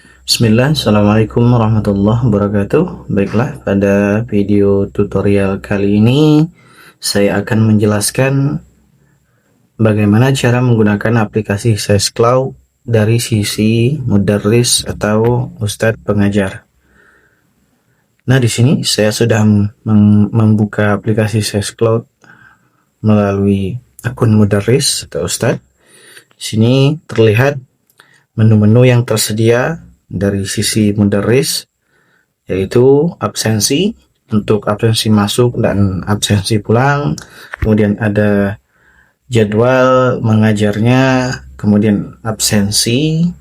Bismillah, Assalamualaikum warahmatullahi wabarakatuh. Baiklah, pada video tutorial kali ini saya akan menjelaskan bagaimana cara menggunakan aplikasi SysCloud dari sisi mudarris atau ustadz pengajar. Nah, di sini saya sudah membuka aplikasi SysCloud melalui akun mudarris atau ustadz. Di sini terlihat menu-menu yang tersedia dari sisi mudarris, yaitu absensi untuk absensi masuk dan absensi pulang, kemudian ada jadwal mengajarnya, kemudian absensi,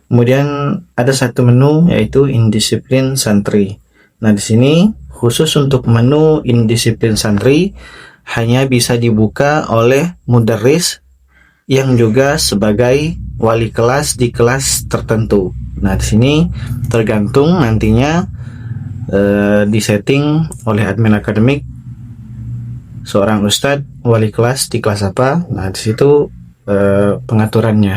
kemudian ada satu menu yaitu indisiplin santri. Nah, di sini khusus untuk menu indisiplin santri hanya bisa dibuka oleh mudarris yang juga sebagai wali kelas di kelas tertentu. Nah, di sini tergantung nantinya disetting oleh admin akademik seorang ustadz wali kelas di kelas apa. Nah, di situ pengaturannya.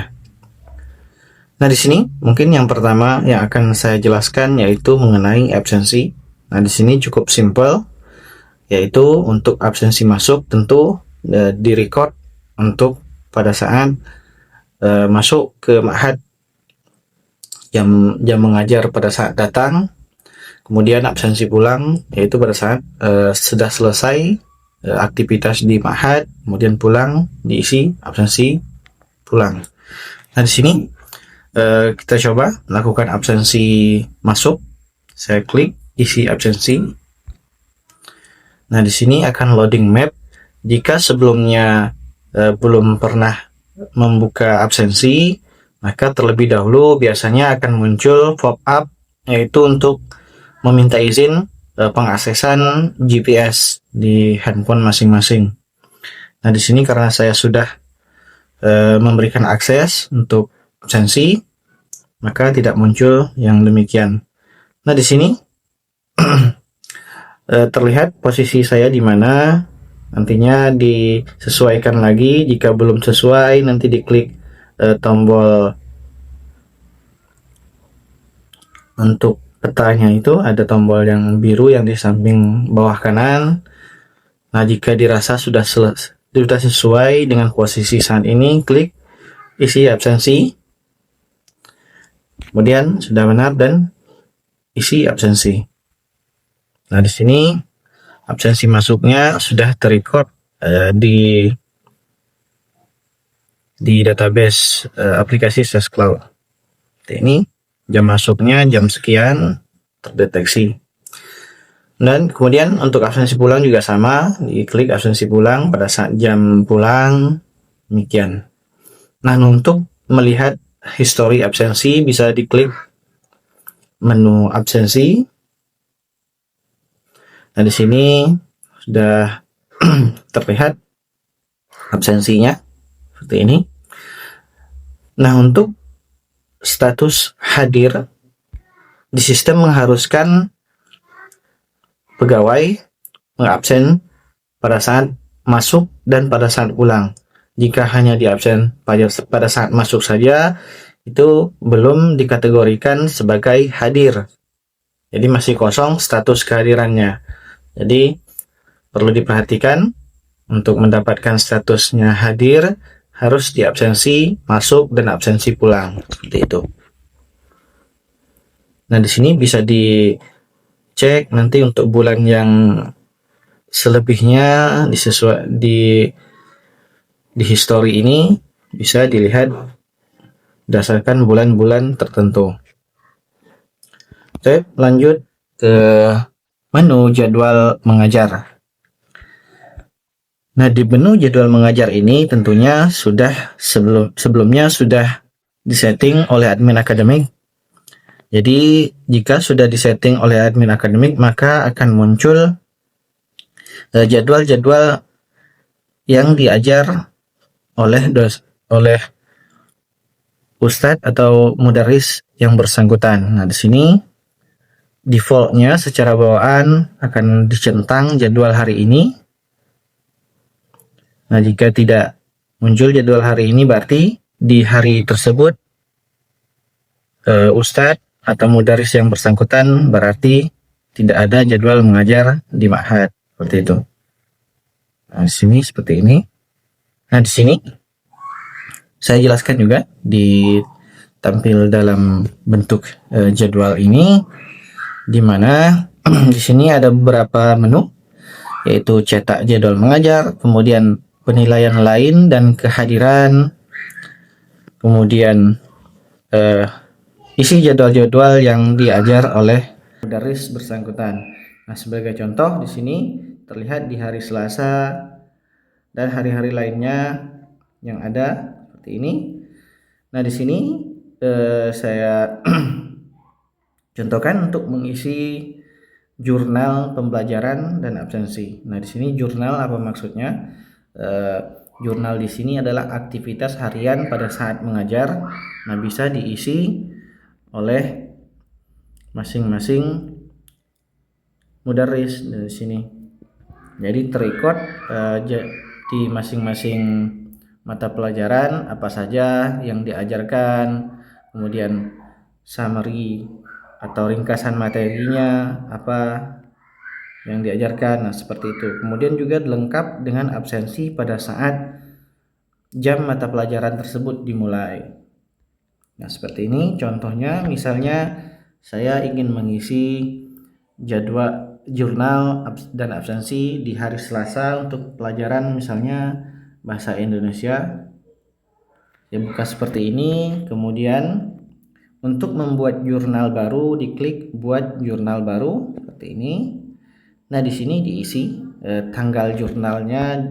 Nah, di sini mungkin yang pertama yang akan saya jelaskan yaitu mengenai absensi. Nah, di sini cukup simple, yaitu untuk absensi masuk tentu direcord untuk pada saat masuk ke ma'had, jam mengajar pada saat datang. Kemudian absensi pulang yaitu pada saat sudah selesai aktivitas di ma'had, kemudian pulang diisi absensi pulang. Nah, di sini kita coba lakukan absensi masuk. Saya klik isi absensi. Nah, di sini akan loading map. Jika sebelumnya belum pernah membuka absensi, maka terlebih dahulu biasanya akan muncul pop-up yaitu untuk meminta izin pengaksesan GPS di handphone masing-masing. Nah, di sini karena saya sudah memberikan akses untuk absensi, maka tidak muncul yang demikian. Nah, di sini terlihat posisi saya di mana. Nantinya disesuaikan lagi. Jika belum sesuai, nanti diklik tombol untuk petanya, itu ada tombol yang biru yang di samping bawah kanan. Nah, jika dirasa sudah sesuai dengan posisi saat ini, klik isi absensi. Kemudian sudah benar dan isi absensi. Nah, di sini absensi masuknya sudah terrecord di database aplikasi SysCloud. Ini jam masuknya jam sekian terdeteksi. Dan kemudian untuk absensi pulang juga sama, diklik absensi pulang pada saat jam pulang, demikian. Nah, untuk melihat history absensi bisa diklik menu absensi. Nah, di sini sudah terlihat absensinya seperti ini. Nah, untuk status hadir di sistem mengharuskan pegawai mengabsen pada saat masuk dan pada saat pulang. Jika hanya diabsen pada saat masuk saja, itu belum dikategorikan sebagai hadir. Jadi masih kosong status kehadirannya. Jadi perlu diperhatikan untuk mendapatkan statusnya hadir harus diabsensi masuk dan absensi pulang, seperti itu. Nah, di sini bisa dicek nanti untuk bulan yang selebihnya di history ini bisa dilihat berdasarkan bulan-bulan tertentu. Oke, lanjut ke menu jadwal mengajar. Nah, di menu jadwal mengajar ini tentunya sudah sebelumnya sudah disetting oleh admin akademik. Jadi jika sudah disetting oleh admin akademik, maka akan muncul jadwal-jadwal yang diajar oleh ustadz atau mudaris yang bersangkutan. Nah, di sini defaultnya secara bawaan akan dicentang jadwal hari ini. Nah, jika tidak muncul jadwal hari ini, berarti di hari tersebut ustadz atau mudaris yang bersangkutan, berarti tidak ada jadwal mengajar di ma'had, seperti itu. Nah, di sini seperti ini. Nah, di sini saya jelaskan juga di tampil dalam bentuk jadwal ini, di mana di sini ada beberapa menu, yaitu cetak jadwal mengajar, kemudian penilaian lain dan kehadiran, kemudian isi jadwal-jadwal yang diajar oleh mudaris bersangkutan. Nah, sebagai contoh di sini terlihat di hari Selasa dan hari-hari lainnya yang ada seperti ini. Nah, di sini saya contohkan untuk mengisi jurnal pembelajaran dan absensi. Nah, di sini jurnal apa maksudnya? Jurnal di sini adalah aktivitas harian pada saat mengajar. Nah, bisa diisi oleh masing-masing mudaris dari sini. Jadi terrecord di masing-masing mata pelajaran apa saja yang diajarkan, kemudian summary atau ringkasan materinya apa yang diajarkan. Nah, seperti itu. Kemudian juga lengkap dengan absensi pada saat jam mata pelajaran tersebut dimulai. Nah, seperti ini contohnya. Misalnya saya ingin mengisi jadwal jurnal dan absensi di hari Selasa untuk pelajaran misalnya bahasa Indonesia. Ya, buka seperti ini. Kemudian untuk membuat jurnal baru, diklik buat jurnal baru seperti ini. Nah, di sini diisi tanggal jurnalnya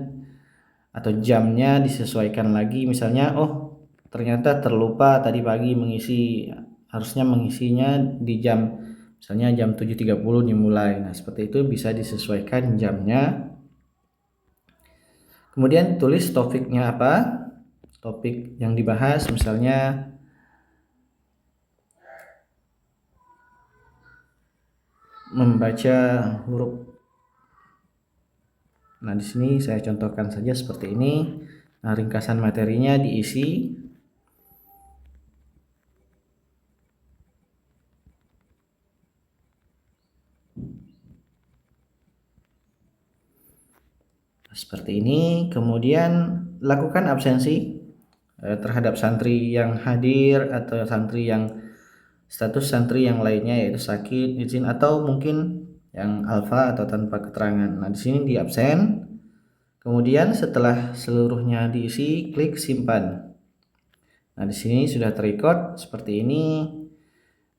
atau jamnya disesuaikan lagi. Misalnya, oh ternyata terlupa tadi pagi mengisi, harusnya mengisinya di jam, misalnya jam 7.30 dimulai. Nah, seperti itu bisa disesuaikan jamnya. Kemudian tulis topiknya apa, topik yang dibahas, misalnya membaca huruf. Nah, di sini saya contohkan saja seperti ini. Nah, ringkasan materinya diisi. Seperti ini. Kemudian lakukan absensi terhadap santri yang hadir atau santri yang status santri yang lainnya, yaitu sakit, izin, atau mungkin yang alfa atau tanpa keterangan. Nah, di sini di absen. Kemudian setelah seluruhnya diisi, klik simpan. Nah, di sini sudah terrecord seperti ini.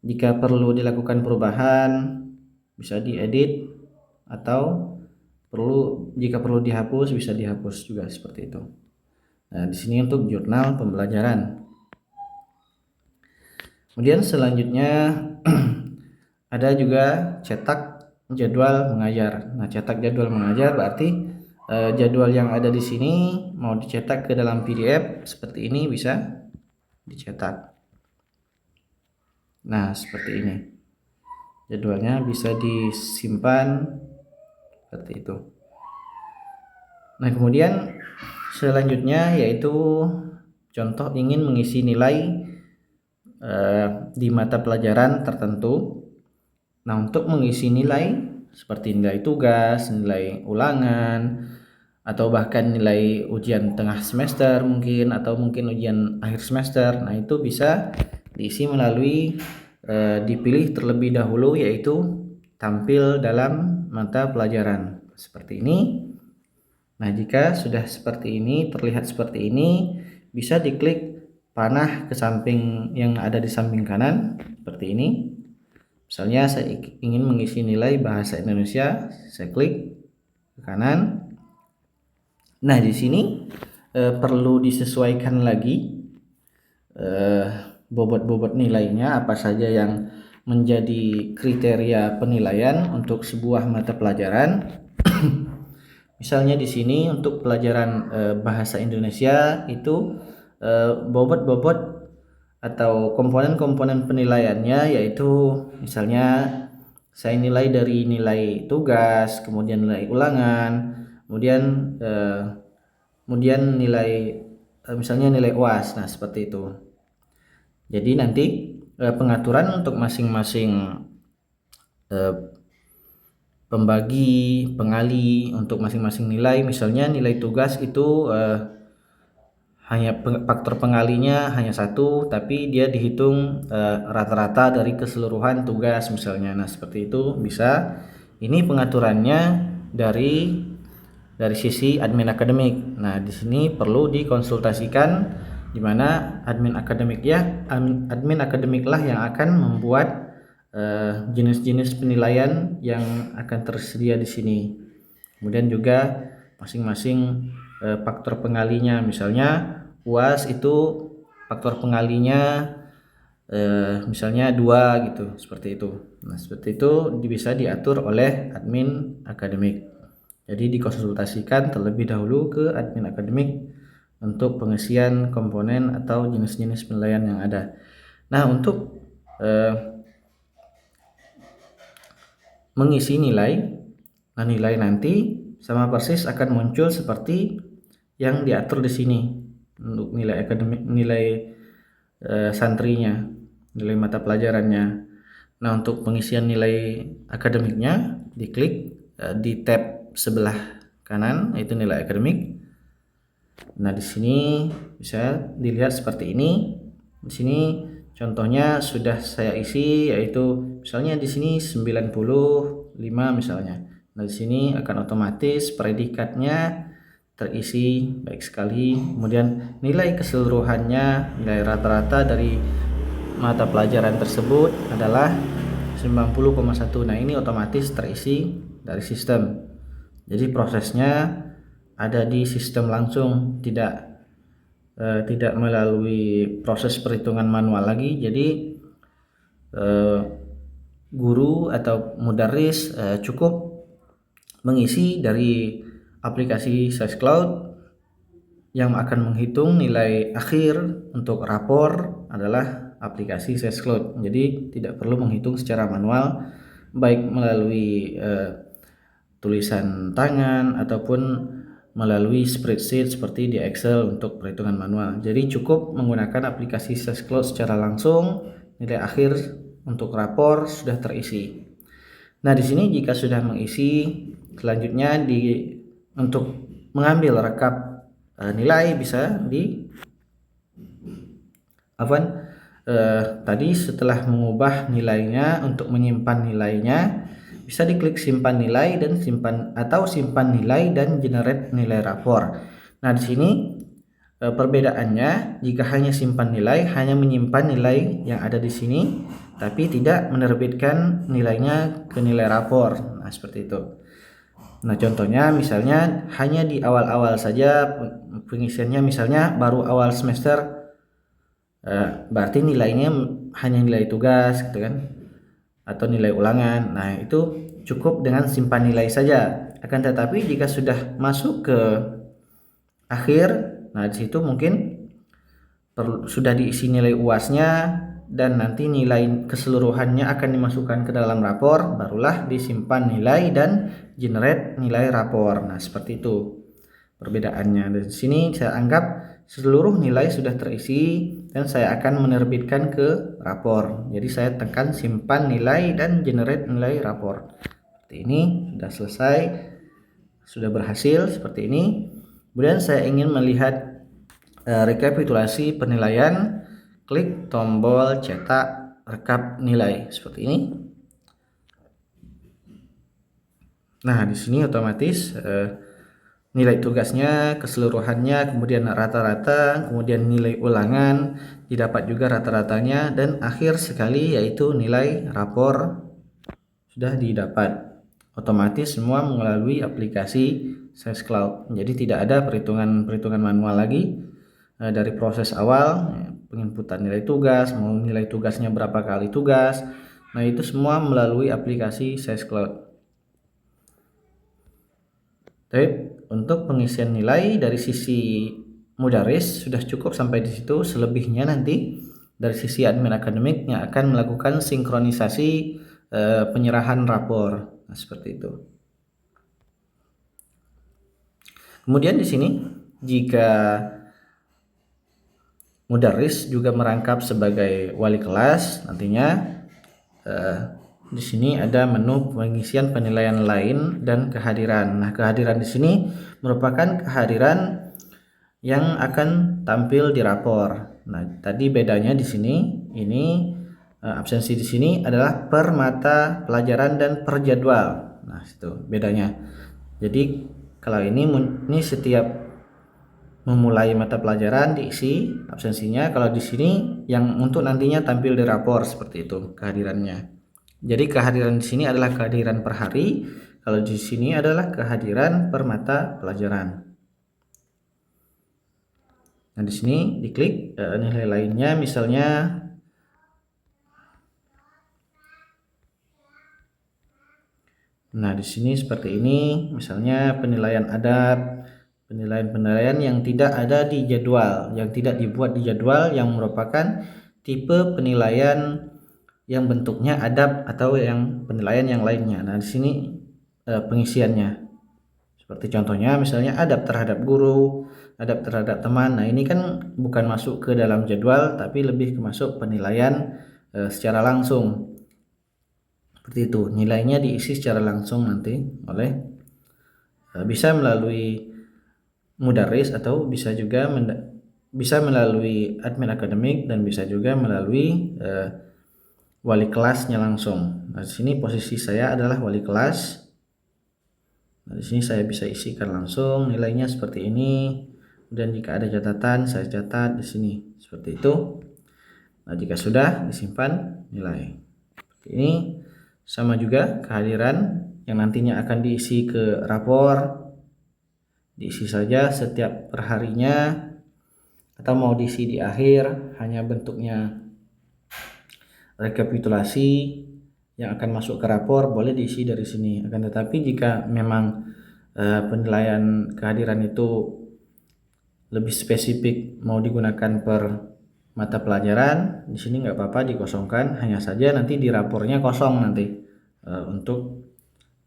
Jika perlu dilakukan perubahan, bisa diedit, atau jika perlu dihapus bisa dihapus juga seperti itu. Nah, di sini untuk jurnal pembelajaran. Kemudian selanjutnya ada juga cetak jadwal mengajar. Nah, cetak jadwal mengajar berarti jadwal yang ada di sini mau dicetak ke dalam PDF seperti ini bisa dicetak. Nah, seperti ini. Jadwalnya bisa disimpan seperti itu. Nah, kemudian selanjutnya yaitu contoh ingin mengisi nilai di mata pelajaran tertentu. Nah, untuk mengisi nilai seperti nilai tugas, nilai ulangan, atau bahkan nilai ujian tengah semester mungkin, atau mungkin ujian akhir semester. Nah, itu bisa diisi melalui dipilih terlebih dahulu, yaitu tampil dalam mata pelajaran seperti ini. Nah, jika sudah seperti ini, terlihat seperti ini, bisa diklik panah ke samping yang ada di samping kanan seperti ini. Misalnya saya ingin mengisi nilai bahasa Indonesia, saya klik ke kanan. Nah, di sini perlu disesuaikan lagi bobot-bobot nilainya, apa saja yang menjadi kriteria penilaian untuk sebuah mata pelajaran. Misalnya di sini untuk pelajaran bahasa Indonesia itu bobot-bobot atau komponen-komponen penilaiannya, yaitu misalnya saya nilai dari nilai tugas, kemudian nilai ulangan, kemudian nilai misalnya nilai UAS. Nah, seperti itu. Jadi nanti pengaturan untuk masing-masing pembagi, pengali untuk masing-masing nilai. Misalnya nilai tugas itu hanya faktor pengalinya hanya 1, tapi dia dihitung rata-rata dari keseluruhan tugas misalnya. Nah, seperti itu bisa. Ini pengaturannya dari sisi admin akademik. Nah, di sini perlu dikonsultasikan, di mana admin akademik lah yang akan membuat jenis-jenis penilaian yang akan tersedia di sini. Kemudian juga masing-masing faktor pengalinya, misalnya UAS itu faktor pengalinya misalnya 2 gitu, seperti itu. Nah, seperti itu bisa diatur oleh admin akademik. Jadi dikonsultasikan terlebih dahulu ke admin akademik untuk pengisian komponen atau jenis-jenis penilaian yang ada. Nah, untuk mengisi nilai, nah nilai nanti sama persis akan muncul seperti yang diatur di sini untuk nilai akademik, nilai santrinya, nilai mata pelajarannya. Nah, untuk pengisian nilai akademiknya diklik di tab sebelah kanan, yaitu nilai akademik. Nah, di sini bisa dilihat seperti ini. Di sini contohnya sudah saya isi, yaitu misalnya di sini 95 misalnya. Nah, di sini akan otomatis predikatnya terisi baik sekali. Kemudian nilai keseluruhannya, nilai rata-rata dari mata pelajaran tersebut adalah 90,1. Nah, ini otomatis terisi dari sistem. Jadi prosesnya ada di sistem langsung, tidak melalui proses perhitungan manual lagi. Jadi guru atau mudaris cukup mengisi dari aplikasi SciCloud yang akan menghitung nilai akhir untuk rapor adalah aplikasi SciCloud. Jadi tidak perlu menghitung secara manual, baik melalui tulisan tangan ataupun melalui spreadsheet seperti di Excel untuk perhitungan manual. Jadi cukup menggunakan aplikasi SciCloud secara langsung, nilai akhir untuk rapor sudah terisi. Nah, di sini jika sudah mengisi, selanjutnya untuk mengambil rekap nilai bisa tadi setelah mengubah nilainya, untuk menyimpan nilainya bisa diklik simpan nilai dan simpan nilai dan generate nilai rapor. Nah, di sini perbedaannya, jika hanya simpan nilai, hanya menyimpan nilai yang ada di sini, tapi tidak menerbitkan nilainya ke nilai rapor. Nah, seperti itu. Nah, contohnya misalnya hanya di awal-awal saja pengisiannya, misalnya baru awal semester, berarti nilainya hanya nilai tugas gitu kan, atau nilai ulangan. Nah, itu cukup dengan simpan nilai saja. Akan tetapi jika sudah masuk ke akhir, nah di situ mungkin sudah diisi nilai UAS-nya dan nanti nilai keseluruhannya akan dimasukkan ke dalam rapor, barulah disimpan nilai dan generate nilai rapor. Nah, seperti itu perbedaannya. Di sini saya anggap seluruh nilai sudah terisi dan saya akan menerbitkan ke rapor. Jadi saya tekan simpan nilai dan generate nilai rapor. Seperti ini sudah selesai, sudah berhasil seperti ini. Kemudian saya ingin melihat rekapitulasi penilaian, klik tombol cetak rekap nilai seperti ini. Nah, di sini otomatis nilai tugasnya, keseluruhannya, kemudian rata-rata, kemudian nilai ulangan, didapat juga rata-ratanya, dan akhir sekali yaitu nilai rapor sudah didapat. Otomatis semua melalui aplikasi SciCloud. Jadi tidak ada perhitungan manual lagi dari proses awal, penginputan nilai tugas, mau nilai tugasnya berapa kali tugas. Nah, itu semua melalui aplikasi SciCloud. Baik, untuk pengisian nilai dari sisi mudaris sudah cukup sampai di situ. Selebihnya nanti dari sisi admin akademik yang akan melakukan sinkronisasi penyerahan rapor. Nah, seperti itu. Kemudian di sini jika mudarris juga merangkap sebagai wali kelas. Nantinya di sini ada menu pengisian penilaian lain dan kehadiran. Nah, kehadiran di sini merupakan kehadiran yang akan tampil di rapor. Nah, tadi bedanya di sini, ini absensi di sini adalah per mata pelajaran dan per jadwal. Nah, itu bedanya. Jadi kalau ini setiap memulai mata pelajaran diisi absensinya. Kalau di sini yang untuk nantinya tampil di rapor seperti itu kehadirannya. Jadi kehadiran di sini adalah kehadiran per hari. Kalau di sini adalah kehadiran per mata pelajaran. Nah, di sini diklik nilai lainnya, misalnya nah di sini seperti ini, misalnya penilaian adab, penilaian-penilaian yang tidak ada di jadwal, yang tidak dibuat di jadwal, yang merupakan tipe penilaian yang bentuknya adab atau yang penilaian yang lainnya. Nah, di sini pengisiannya. Seperti contohnya misalnya adab terhadap guru, adab terhadap teman. Nah, ini kan bukan masuk ke dalam jadwal tapi lebih ke masuk penilaian secara langsung. Seperti itu, nilainya diisi secara langsung nanti oleh bisa melalui mudarris atau bisa juga bisa melalui admin akademik dan bisa juga melalui wali kelasnya langsung. Nah, di sini posisi saya adalah wali kelas. Nah, di sini saya bisa isikan langsung nilainya seperti ini. Dan jika ada catatan, saya catat di sini seperti itu. Nah, jika sudah disimpan nilai. Seperti ini. Sama juga kehadiran yang nantinya akan diisi ke rapor. Diisi saja setiap perharinya atau mau diisi di akhir, hanya bentuknya rekapitulasi yang akan masuk ke rapor, boleh diisi dari sini. Akan tetapi jika memang penilaian kehadiran itu lebih spesifik mau digunakan per mata pelajaran, di sini nggak apa-apa dikosongkan, hanya saja nanti di rapornya kosong nanti untuk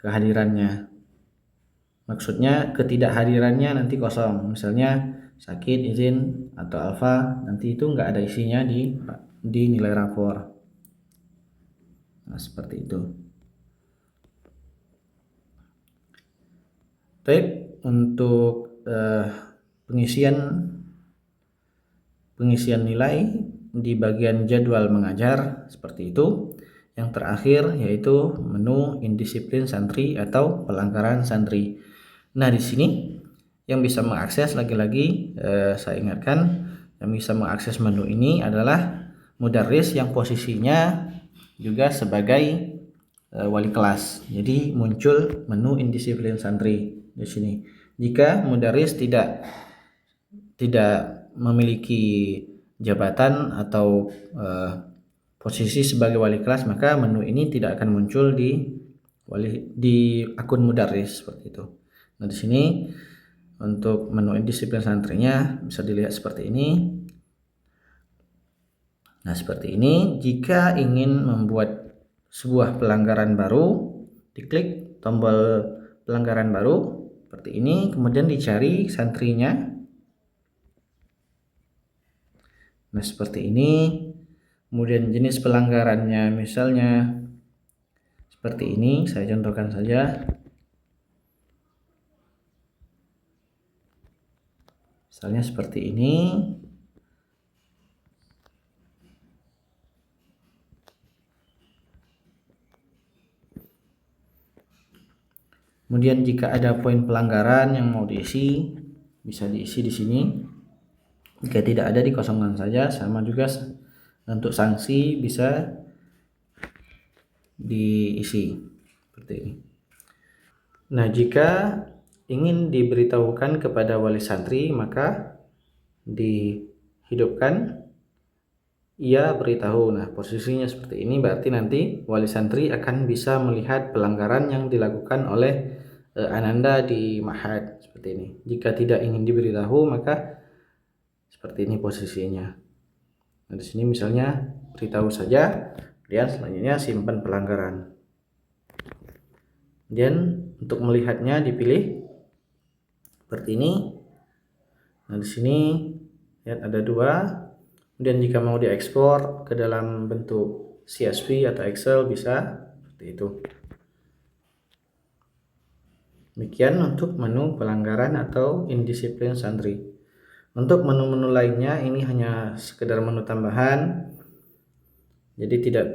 kehadirannya. Maksudnya ketidakhadirannya nanti kosong, misalnya sakit, izin, atau alfa, nanti itu nggak ada isinya di nilai rapor. Nah, seperti itu. Baik, untuk pengisian nilai di bagian jadwal mengajar seperti itu. Yang terakhir yaitu menu indisiplin santri atau pelanggaran santri. Nah, di sini yang bisa mengakses lagi-lagi saya ingatkan, yang bisa mengakses menu ini adalah mudarris yang posisinya juga sebagai wali kelas. Jadi muncul menu indisiplin santri di sini. Jika mudarris tidak memiliki jabatan atau posisi sebagai wali kelas, maka menu ini tidak akan muncul di akun mudarris seperti itu. Nah, di sini untuk menu indisiplin santrinya bisa dilihat seperti ini. Nah, seperti ini. Jika ingin membuat sebuah pelanggaran baru, diklik tombol pelanggaran baru seperti ini, kemudian dicari santrinya. Nah, seperti ini. Kemudian jenis pelanggarannya misalnya seperti ini, saya contohkan saja. Misalnya seperti ini. Kemudian jika ada poin pelanggaran yang mau diisi, bisa diisi di sini. Jika tidak ada, dikosongkan saja. Sama juga untuk sanksi bisa diisi seperti ini. Nah, jika ingin diberitahukan kepada wali santri, maka dihidupkan ia beritahu. Nah, posisinya seperti ini, berarti nanti wali santri akan bisa melihat pelanggaran yang dilakukan oleh Ananda di Ma'had seperti ini. Jika tidak ingin diberitahu, maka seperti ini posisinya. Nah, di sini misalnya beritahu saja, kemudian selanjutnya simpan pelanggaran. Kemudian untuk melihatnya dipilih seperti ini. Nah, di sini lihat ada dua. Kemudian jika mau diekspor ke dalam bentuk CSV atau Excel bisa seperti itu. Demikian untuk menu pelanggaran atau indisiplin santri. Untuk menu-menu lainnya ini hanya sekedar menu tambahan, jadi tidak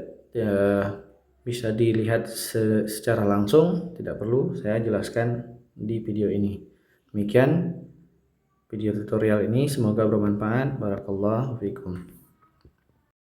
bisa dilihat secara langsung, tidak perlu saya jelaskan di video ini. Demikian video tutorial ini, semoga bermanfaat. Barakallahu fikum.